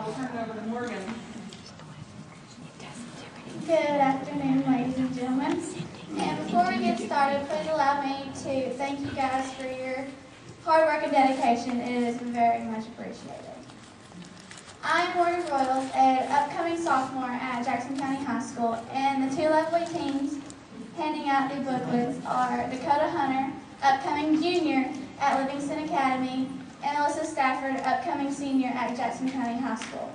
I will turn it over to Morgan. Good afternoon, ladies and gentlemen. And before we get started, please allow me to thank you guys for your hard work and dedication. It is very much appreciated. I am Broyles, an upcoming sophomore at Jackson County High School, and the two lovely teens handing out the booklets are Dakota Hunter, upcoming junior at Livingston Academy, and Alyssa Stafford, upcoming senior at Jackson County High School.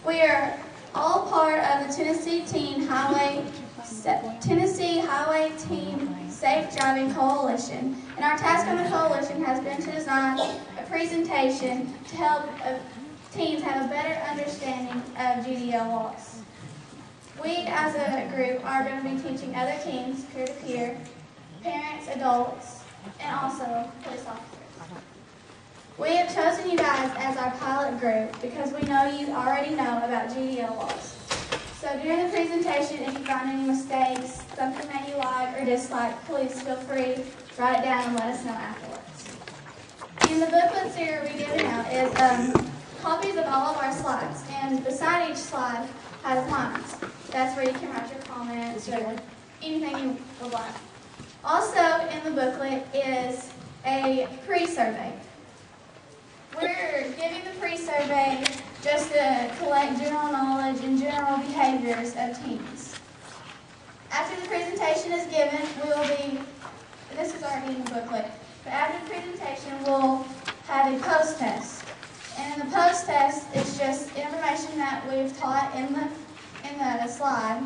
We are all part of the Tennessee Highway Team Safe Driving Coalition, and our task on the coalition has been to design a presentation to help teens have a better understanding of GDL laws. We, as a group, are going to be teaching other teens, peer-to-peer, parents, adults, and also police officers. We have chosen you guys as our pilot group because we know you already know about GDL laws. So during the presentation, if you find any mistakes, something that you like or dislike, please feel free to write it down and let us know afterwards. And the booklets here we'll be giving out is copies of all of our slides, and beside each slide has lines. That's where you can write your comments or anything you would like. Also in the booklet is a pre-survey. We're giving the pre-survey just to collect general knowledge and general behaviors of teens. After the presentation is given, we will be, this is already in the booklet, but after the presentation we'll have a post test. And in the post test, it's just information that we've taught in the slide.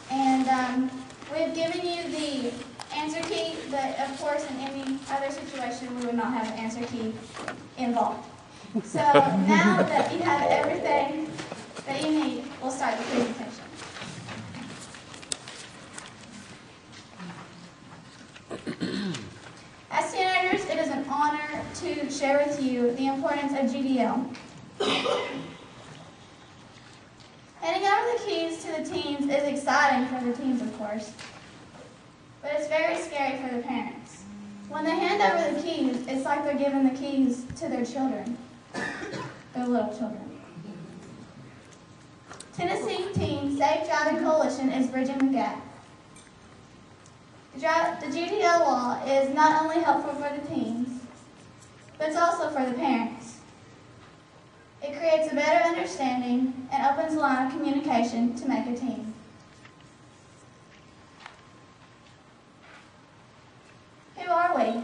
And we've given you the answer key, but of course in any other situation we would not have an answer key involved. So now that you have everything that you need, we'll start the presentation. As teenagers, it is an honor to share with you the importance of GDL. Handing over the keys to the teens is exciting for the teens, of course, but it's very scary for the parents. When they hand over the keys, it's like they're giving the keys to their children, their little children. Tennessee Teen Safe Driving Coalition is bridging the gap. The GDL law is not only helpful for the teens, but it's also for the parents. It creates a better understanding and opens a line of communication to make a team. Who are we?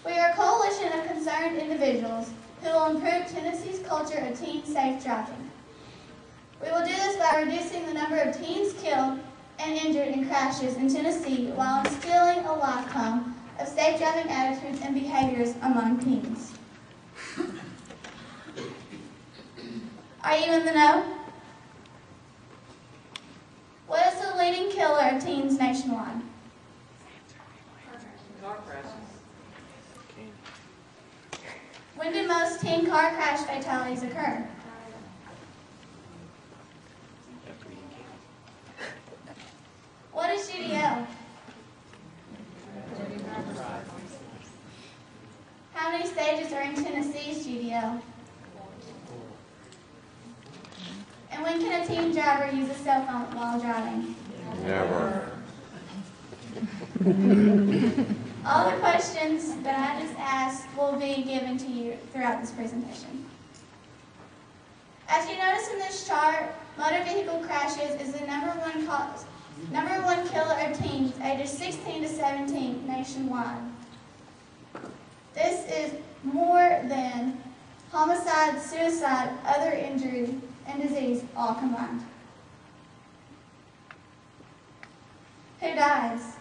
We are a coalition of concerned individuals who will improve Tennessee's culture of teen safe driving. We will do this by reducing the number of teens killed and injured in crashes in Tennessee while instilling a lifetime of safe driving attitudes and behaviors among teens. Are you in the know? What is the leading killer of teens nationwide? Car crashes. When do most teen car crash fatalities occur? What is GDL? How many stages are in Tennessee's GDL? And when can a teen driver use a cell phone while driving? Never. All the questions that I just asked will be given to you throughout this presentation. As you notice in this chart, motor vehicle crashes is the number one killer of teens ages 16 to 17 nationwide. This is more than homicide, suicide, other injury, and disease all combined. Who dies?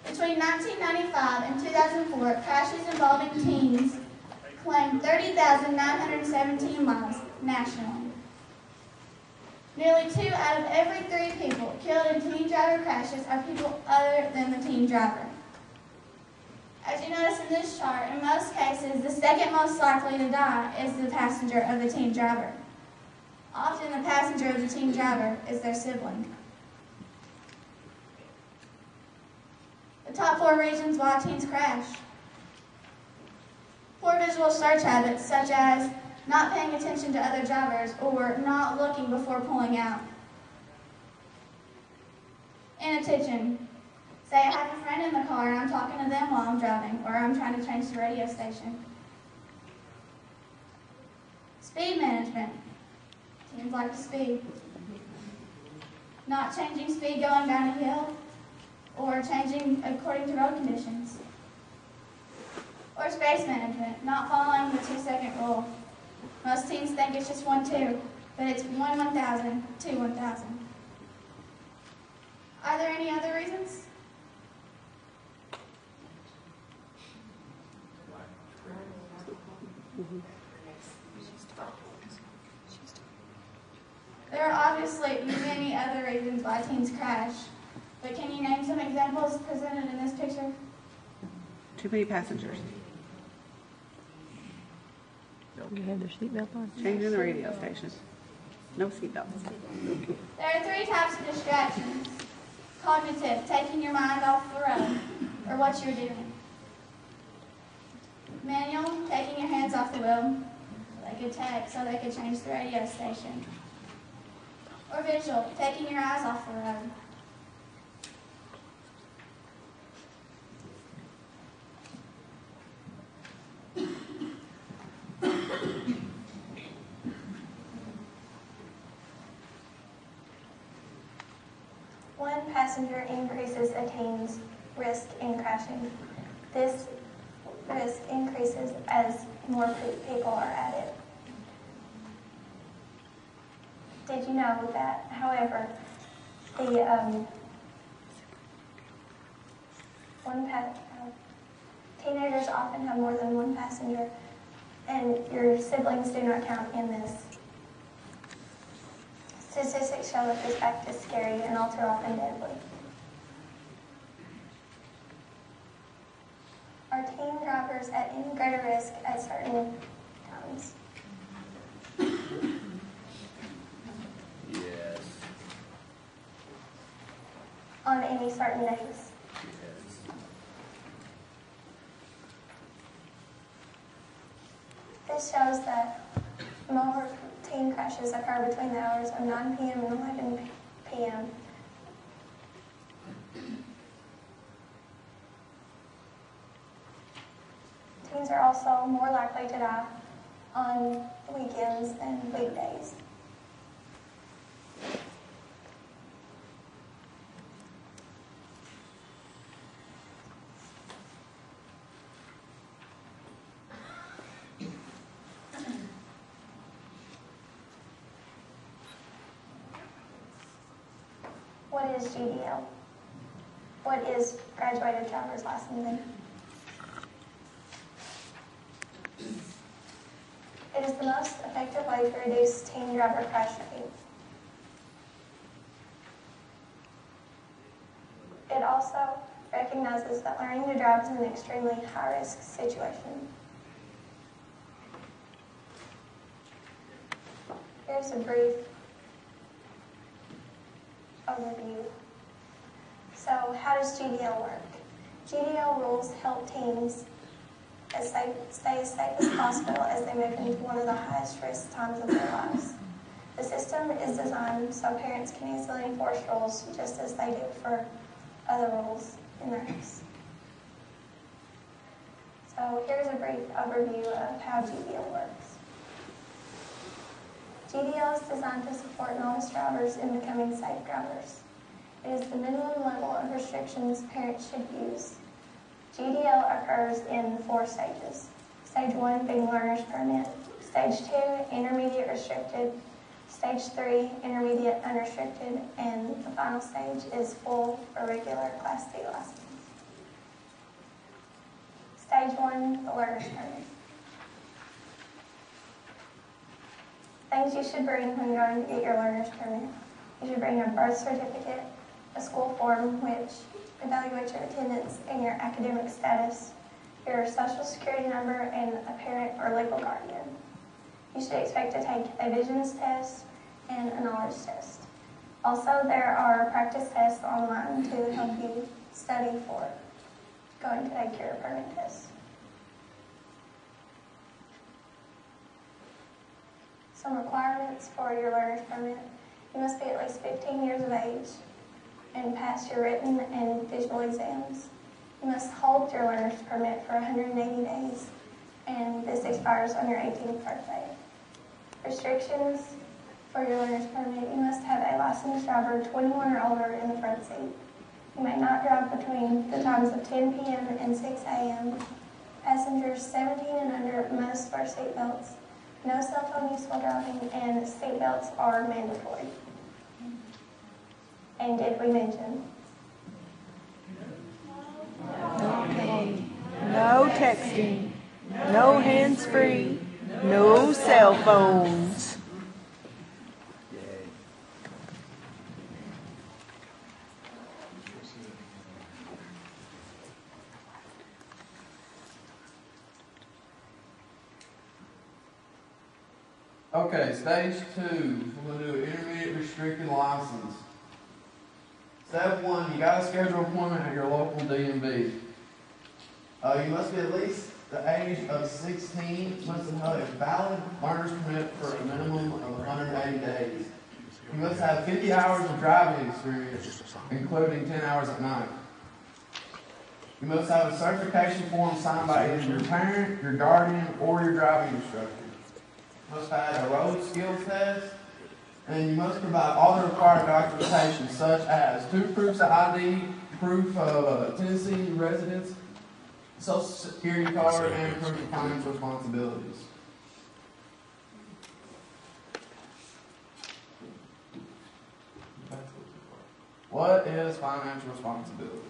Between 1995 and 2004, crashes involving teens claimed 30,917 lives nationally. Nearly 2 out of every 3 people killed in teen driver crashes are people other than the teen driver. As you notice in this chart, in most cases, the second most likely to die is the passenger of the teen driver. Often the passenger of the teen driver is their sibling. top 4 reasons why teens crash. Poor visual search habits such as not paying attention to other drivers or not looking before pulling out. Inattention. Say I have a friend in the car and I'm talking to them while I'm driving, or I'm trying to change the radio station. Speed management. Teens like to speed. Not changing speed going down a hill, or changing according to road conditions. Or space management, not following the 2-second rule. Most teens think it's just 1-2, but it's 1-1,000, 2-1,000. Are there any other reasons? There are obviously many other reasons why teens crash, but can you name some examples presented in this picture? Too many passengers. You have their seatbelt on? Changing the radio station. No seatbelts. There are 3 types of distractions. Cognitive, taking your mind off the road, or what you're doing. Manual, taking your hands off the wheel, so they could change the radio station. Or visual, taking your eyes off the road. One passenger increases a teen's risk in crashing. This risk increases as more people are added. Did you know that, however, teenagers often have more than one passenger, and your siblings do not count in this? Statistics show that this fact is scary and all too often deadly. Are teen drivers at any greater risk at certain times? Yes. On any certain days? Yes. This shows that more teen crashes occur between the hours of 9 p.m. and 11 p.m. Teens are also more likely to die on weekends than weekdays. What is GDL? What is graduated driver's licensing? It is the most effective way to reduce teen driver crash rates. It also recognizes that learning to drive is an extremely high-risk situation. Here's a brief overview. So, how does GDL work? GDL rules help teens stay as safe as possible as they move into one of the highest risk times of their lives. The system is designed so parents can easily enforce rules just as they do for other rules in their house. So here's a brief overview of how GDL works. GDL is designed to support novice drivers in becoming safe drivers. It is the minimum level of restrictions parents should use. GDL occurs in 4 stages. Stage 1 being learner's permit. Stage 2, intermediate restricted. Stage 3, intermediate unrestricted. And the final stage is full or regular Class D license. Stage 1, the learner's permit. Things you should bring when going to get your learner's permit. You should bring a birth certificate, a school form which evaluates your attendance and your academic status, your social security number, and a parent or legal guardian. You should expect to take a visions test and a knowledge test. Also, there are practice tests online to help you study for going to take your permit test. Some requirements for your learner's permit. You must be at least 15 years of age and pass your written and visual exams. You must hold your learner's permit for 180 days, and this expires on your 18th birthday. Restrictions for your learner's permit. You must have a licensed driver 21 or older in the front seat. You may not drive between the times of 10 p.m. and 6 a.m. Passengers 17 and under must wear seat belts. No cell phone use while driving, and seat belts are mandatory. And did we mention? No texting, no hands-free, no cell phones. Okay, stage 2, we're going to do an intermediate restricted license. Step 1, you got to schedule an appointment at your local DMV. You must be at least the age of 16, must have held a valid learner's permit for a minimum of 180 days. You must have 50 hours of driving experience, including 10 hours at night. You must have a certification form signed by either your parent, your guardian, or your driving instructor. You must have a road skills test, and you must provide all the required documentation, such as 2 proofs of ID, proof of Tennessee residence, Social Security card, and proof of financial responsibilities. What is financial responsibilities?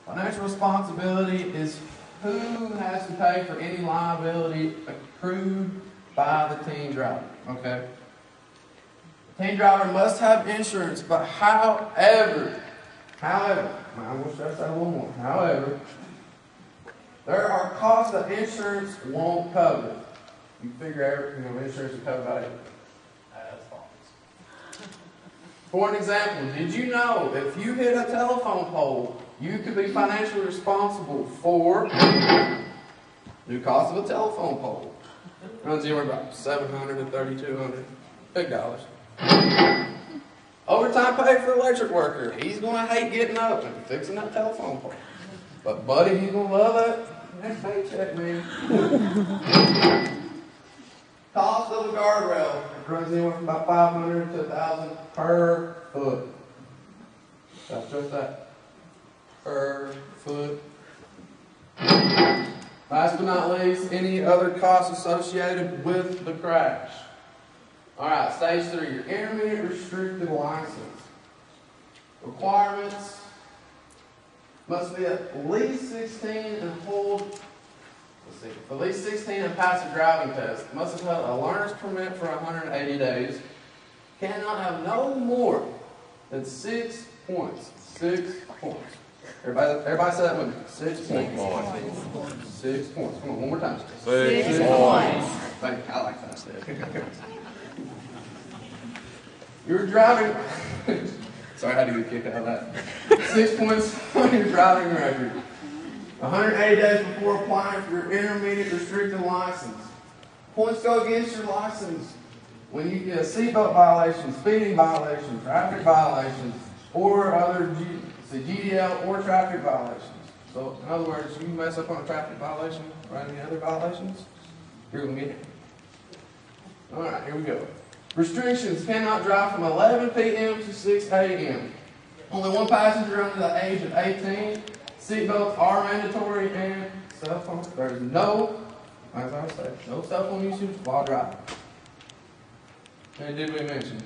Financial responsibility is who has to pay for any liability accrued by the teen driver. Okay? The teen driver must have insurance, but however, I'm going to stress that a little more. However, there are costs that insurance won't cover. You figure insurance will cover about everything. As follows. For an example, did you know if you hit a telephone pole, you could be financially responsible for the cost of a telephone pole? Runs anywhere about $700 to $3,200 big dollars. Overtime pay for electric worker. He's going to hate getting up and fixing that telephone pole. But buddy, he's going to love that next paycheck, man. Cost of a guardrail. It runs anywhere from about $500 to $1,000 per foot. That's just that. Per foot. Last but not least, any other costs associated with the crash. Alright, stage 3, your intermediate restricted license. Requirements: must be at least 16 and hold, at least 16 and pass a driving test. Must have held a learner's permit for 180 days. Cannot have no more than 6 points. 6 points. Everybody say that with me. 6 points. 6 points. Come on, one more time. 6 points. Thank you. I like that. You're driving. Sorry, I had to get kicked out of that. 6 points on your driving record. 180 days before applying for your intermediate restricted license. Points go against your license when you get a seatbelt violation, speeding violation, traffic violations, or other GDL or traffic violations. So, in other words, you mess up on a traffic violation or any other violations, you're going to get it. Alright, here we go. Restrictions: cannot drive from 11 p.m. to 6 a.m. Only one passenger under the age of 18. Seatbelts are mandatory, and cell phones. There's no, as I said, no cell phone usage while driving. And did we mention?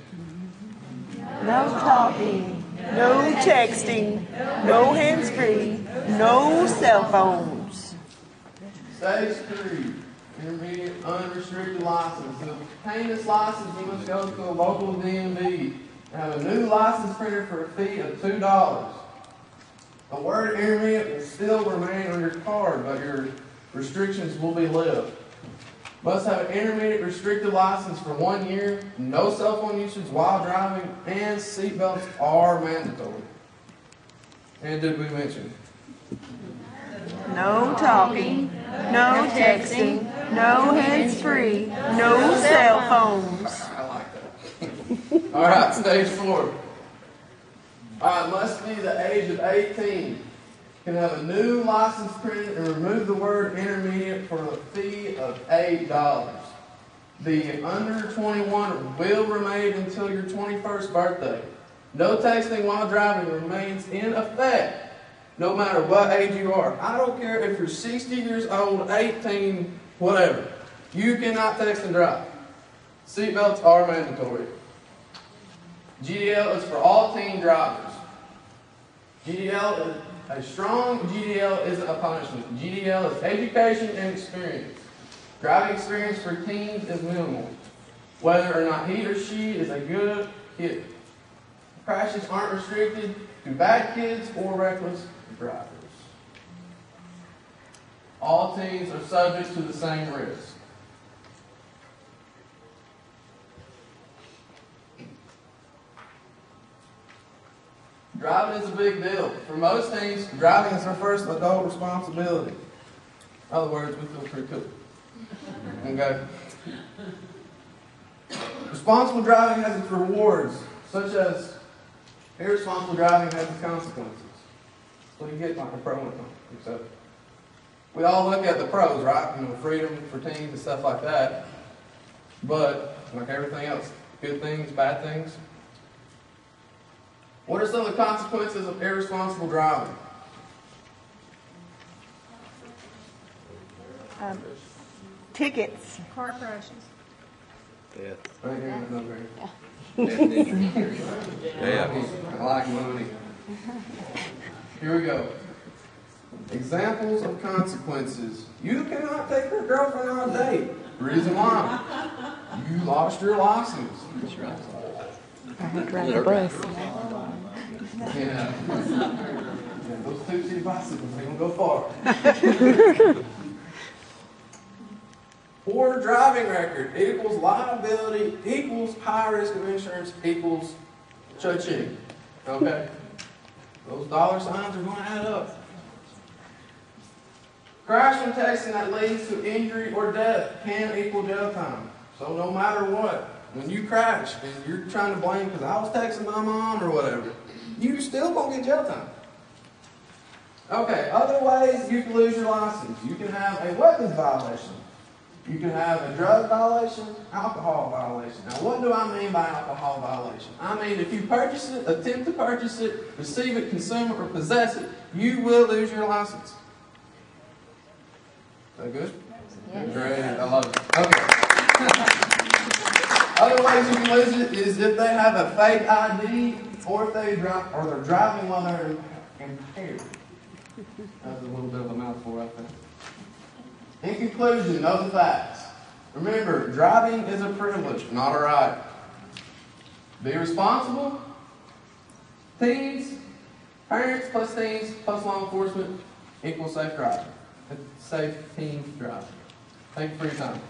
No talking, no texting, no hands-free, no cell phones. Stage 3. Intermediate unrestricted license. To obtain this license, you must go to a local DMV and have a new license printed for a fee of $2. The word intermediate will still remain on your card, but your restrictions will be lifted. Must have an intermediate restricted license for 1 year, no cell phone usage while driving, and seatbelts are mandatory. And did we mention? No talking, no texting, no hands-free, no cell phones. I like that. All right, stage 4. All right, must be the age of 18. Can have a new license printed and remove the word intermediate for a fee of $8. The under 21 will remain until your 21st birthday. No texting while driving remains in effect, no matter what age you are. I don't care if you're 60 years old, 18, whatever. You cannot text and drive. Seatbelts are mandatory. GDL is for all teen drivers. GDL is a strong GDL isn't a punishment. GDL is education and experience. Driving experience for teens is minimal, whether or not he or she is a good kid. Crashes aren't restricted to bad kids or reckless drivers. All teens are subject to the same risk. Driving is a big deal. For most teens, driving is their first adult responsibility. In other words, we feel pretty cool. Okay? Responsible driving has its rewards, such as irresponsible driving has its consequences. So you get like a pro and a con. Except we all look at the pros, right? You know, freedom for teens and stuff like that. But like everything else, good things, bad things. What are some of the consequences of irresponsible driving? Tickets. Car crashes. Right here, no green. Yeah. I like money. Here we go. Examples of consequences. You cannot take your girlfriend on a date. Reason why? You lost your license. That's right. I had to ride the bus. Yeah. Those two-city bicycles, they don't go far. Poor driving record equals liability, equals high risk of insurance, equals cha-ching. Okay? Those dollar signs are going to add up. Crash and texting that leads to injury or death can equal jail time. So no matter what, when you crash and you're trying to blame because I was texting my mom or whatever, you still going to get jail time. Okay, other ways you can lose your license. You can have a weapons violation. You can have a drug violation, alcohol violation. Now, what do I mean by alcohol violation? I mean, if you purchase it, attempt to purchase it, receive it, consume it, or possess it, you will lose your license. Is that good? Yes. Great, I love it. Okay. Other ways you can lose it is if they have a fake ID, or if they drive, or they're driving while they're impaired. That's a little bit of a mouthful right there. In conclusion, know the facts. Remember, driving is a privilege, not a right. Be responsible. Teens, parents plus teens plus law enforcement equals safe driving. Safe teen driving. Thank you for your time.